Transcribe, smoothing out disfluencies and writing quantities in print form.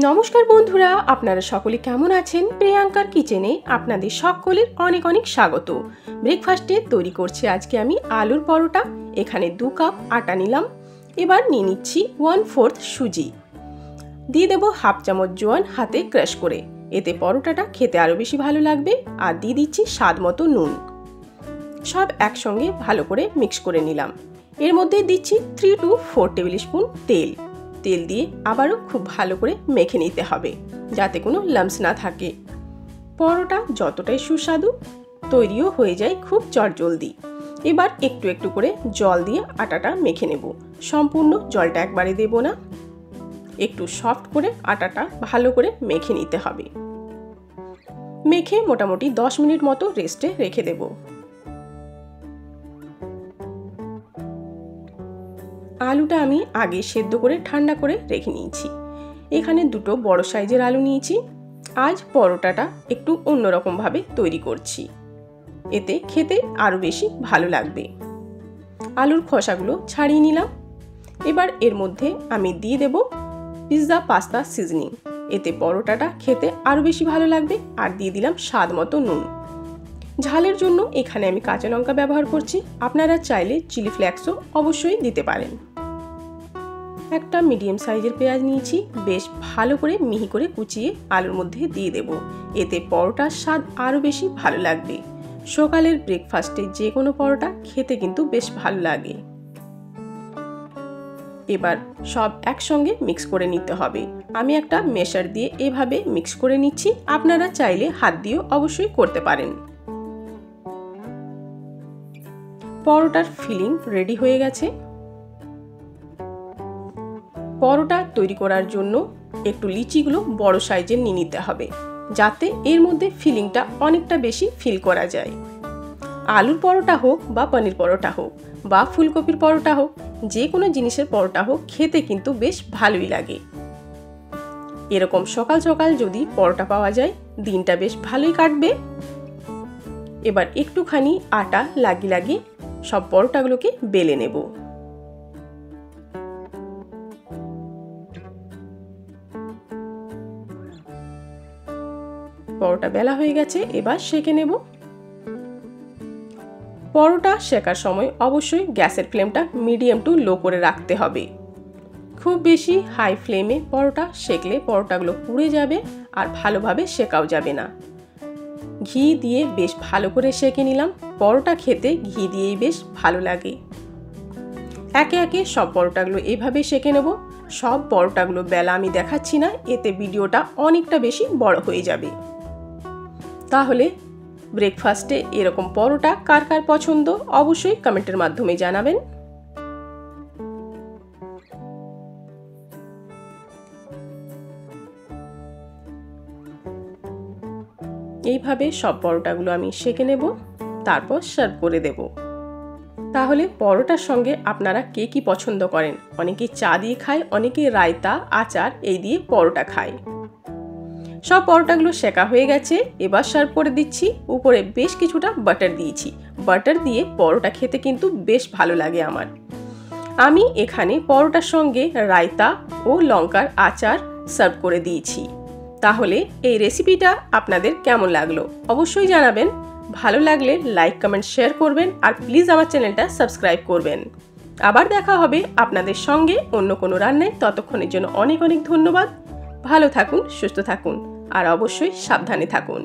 নমস্কার বন্ধুরা, আপনারা সকলে কেমন আছেন? প্রিয়াঙ্কার কিচেনে আপনাদের সকলের অনেক অনেক স্বাগত। ব্রেকফাস্টে তৈরি করছি আজকে আমি আলুর পরোটা। এখানে 2 কাপ আটা নিলাম। এবার নিয়ে নিচ্ছি 1/4 সুজি। দিয়ে দেবো হাফ চামচ জোয়ান হাতে ক্রাশ করে, এতে পরোটাটা খেতে আরও বেশি ভালো লাগবে। আর দিয়ে দিচ্ছি স্বাদ মতো নুন। সব একসঙ্গে ভালো করে মিক্স করে নিলাম। এর মধ্যে দিচ্ছি 3 to 4 টেবিল স্পুন তেল। তেল দিয়ে আবারও খুব ভালো করে মেখে নিতে হবে, যাতে কোনো লাম্পস না থাকে। পরোটা যতটাই সুস্বাদু, তৈরিও হয়ে যায় খুব চটজলদি। এবার একটু একটু করে জল দিয়ে আটাটা মেখে নেব। সম্পূর্ণ জলটা একবারে দেব না, একটু সফট করে আটাটা ভালো করে মেখে নিতে হবে। মেখে মোটামুটি 10 মিনিট মতো রেস্টে রেখে দেব। আলুটা আমি আগে সেদ্ধ করে ঠান্ডা করে রেখে নিয়েছি। এখানে 2 বড় সাইজের আলু নিয়েছি। আজ পরোটাটা একটু অন্যরকমভাবে তৈরি করছি, এতে খেতে আরও বেশি ভালো লাগবে। আলুর খোসাগুলো ছাড়িয়ে নিলাম। এবার এর মধ্যে আমি দিয়ে দেব পিৎজা পাস্তা সিজনিং, এতে পরোটাটা খেতে আরও বেশি ভালো লাগবে। আর দিয়ে দিলাম স্বাদ মতো নুন। ঝালের জন্য এখানে আমি কাঁচা লঙ্কা ব্যবহার করছি, আপনারা চাইলে চিলি ফ্লেক্সও অবশ্যই দিতে পারেন। একটা মিডিয়াম সাইজের পেঁয়াজ নিয়েছি, বেশ ভালো করে মিহি করে কুচিয়ে আলুর মধ্যে দিয়ে দেব। এতে পরোটার স্বাদ আরও বেশি ভালো লাগবে। সকালের ব্রেকফাস্টে যে কোনো পরোটা খেতে কিন্তু বেশ ভালো লাগে। এবার সব একসঙ্গে মিক্স করে নিতে হবে। আমি একটা মেশার দিয়ে এভাবে মিক্স করে নিচ্ছি, আপনারা চাইলে হাত দিয়েও অবশ্যই করতে পারেন। পরোটার ফিলিং রেডি হয়ে গেছে। পরোটা তৈরি করার জন্য একটু লিচিগুলো বড় সাইজের নিয়ে নিতে হবে, যাতে এর মধ্যে ফিলিংটা অনেকটা বেশি ফিল করা যায়। আলুর পরোটা হোক বা পনির পরোটা হোক বা ফুলকপির পরোটা হোক, যে কোনো জিনিসের পরোটা হোক, খেতে কিন্তু বেশ ভালোই লাগে। এরকম সকাল সকাল যদি পরোটা পাওয়া যায়, দিনটা বেশ ভালোই কাটবে। এবার একটুখানি আটা লাগিয়ে লাগিয়ে সব পরোটাগুলোকে বেলে নেব। পরোটা বেলা হয়ে গেছে, এবার সেঁকে নেব। পরোটা সেঁকার সময় অবশ্যই গ্যাসের ফ্লেমটা মিডিয়াম টু লো করে রাখতে হবে। খুব বেশি হাই ফ্লেমে পরোটা সেঁকলে পরোটাগুলো পুড়ে যাবে আর ভালোভাবে সেঁকাও যাবে না। ঘি দিয়ে বেশ ভালো করে সেঁকে নিলাম। পরোটা খেতে ঘি দিয়েই বেশ ভালো লাগে। একে একে সব পরোটাগুলো এভাবে সেঁকে নেব। সব পরোটাগুলো বেলা আমি দেখাচ্ছি না, এতে ভিডিওটা অনেকটা বেশি বড় হয়ে যাবে। তাহলে ব্রেকফাস্টে এরকম পরোটা কার কার পছন্দ অবশ্যই কমেন্টের মাধ্যমে জানাবেন। এইভাবে সব পরোটাগুলো আমি সেঁকে নেব, তারপর সার্ভ করে দেব। তাহলে পরোটার সঙ্গে আপনারা কে কি পছন্দ করেন? অনেকে চা দিয়ে খায়, অনেকে রায়তা আচার এই দিয়ে পরোটা খায়। সব পরোটাগুলো সেঁকা হয়ে গেছে, এবার সার্ভ করে দিচ্ছি। উপরে বেশ কিছুটা বাটার দিয়েছি। বাটার দিয়ে পরোটা খেতে কিন্তু বেশ ভালো লাগে আমার। আমি এখানে পরোটার সঙ্গে রায়তা ও লঙ্কার আচার সার্ভ করে দিয়েছি। তাহলে এই রেসিপিটা আপনাদের কেমন লাগলো অবশ্যই জানাবেন। ভালো লাগলে লাইক কমেন্ট শেয়ার করবেন, আর প্লিজ আমার চ্যানেলটা সাবস্ক্রাইব করবেন। আবার দেখা হবে আপনাদের সঙ্গে অন্য কোনো রান্নায়। ততক্ষণের জন্য অনেক অনেক ধন্যবাদ। ভালো থাকুন, সুস্থ থাকুন, আর অবশ্যই সাবধানে থাকুন।